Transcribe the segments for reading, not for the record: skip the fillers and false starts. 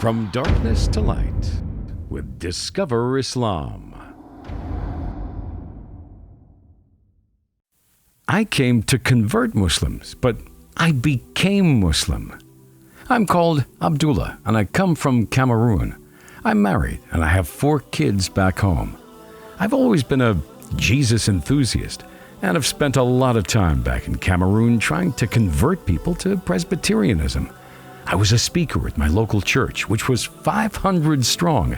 From darkness to light with Discover Islam. I came to convert Muslims, but I became Muslim. I'm called Abdullah, and I come from Cameroon. I'm married, and I have 4 kids back home. I've always been a Jesus enthusiast, and have spent a lot of time back in Cameroon trying to convert people to Presbyterianism. I was a speaker at my local church, which was 500 strong.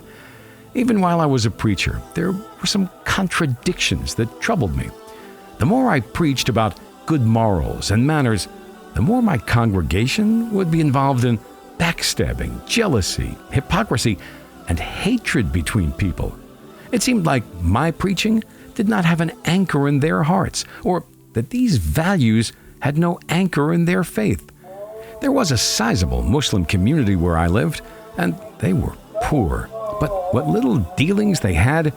Even while I was a preacher, there were some contradictions that troubled me. The more I preached about good morals and manners, the more my congregation would be involved in backstabbing, jealousy, hypocrisy, and hatred between people. It seemed like my preaching did not have an anchor in their hearts, or that these values had no anchor in their faith. There was a sizable Muslim community where I lived, and they were poor. But what little dealings they had,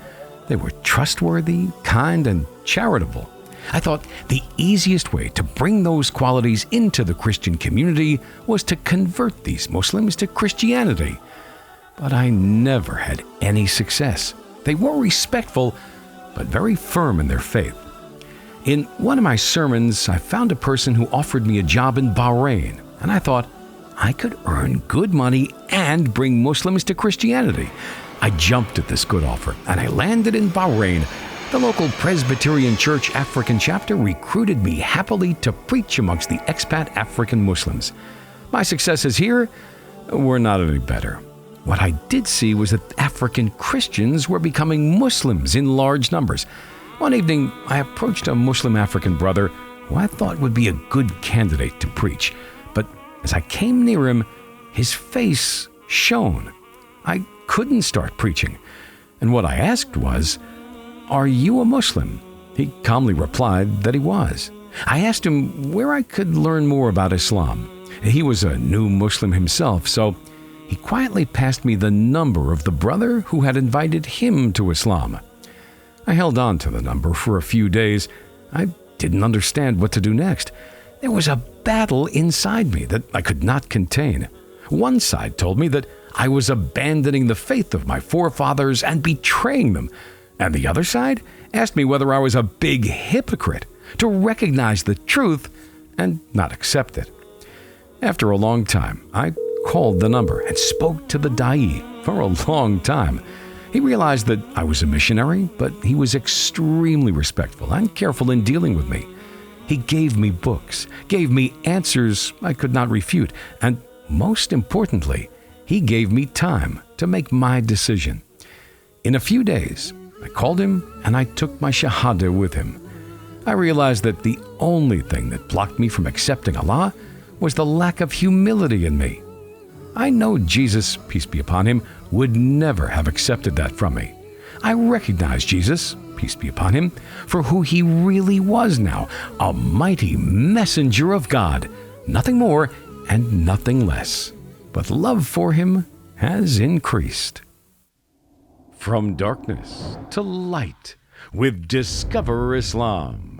they were trustworthy, kind, and charitable. I thought the easiest way to bring those qualities into the Christian community was to convert these Muslims to Christianity. But I never had any success. They were respectful, but very firm in their faith. In one of my sermons, I found a person who offered me a job in Bahrain, and I thought I could earn good money and bring Muslims to Christianity. I jumped at this good offer, and I landed in Bahrain. The local Presbyterian Church African chapter recruited me happily to preach amongst the expat African Muslims. My successes here were not any better. What I did see was that African Christians were becoming Muslims in large numbers. One evening, I approached a Muslim African brother who I thought would be a good candidate to preach. But as I came near him, his face shone. I couldn't start preaching. And what I asked was, "Are you a Muslim?" He calmly replied that he was. I asked him where I could learn more about Islam. He was a new Muslim himself, so he quietly passed me the number of the brother who had invited him to Islam. I held on to the number for a few days. I didn't understand what to do next. There was a battle inside me that I could not contain. One side told me that I was abandoning the faith of my forefathers and betraying them, and the other side asked me whether I was a big hypocrite, to recognize the truth and not accept it. After a long time, I called the number and spoke to the da'i for a long time. He realized that I was a missionary, but he was extremely respectful and careful in dealing with me. He gave me books, gave me answers I could not refute, and most importantly, he gave me time to make my decision. In a few days, I called him and I took my shahada with him. I realized that the only thing that blocked me from accepting Allah was the lack of humility in me. I know Jesus, peace be upon him, would never have accepted that from me. I recognize Jesus, peace be upon him, for who he really was now, a mighty messenger of God, nothing more and nothing less. But love for him has increased. From darkness to light with Discover Islam.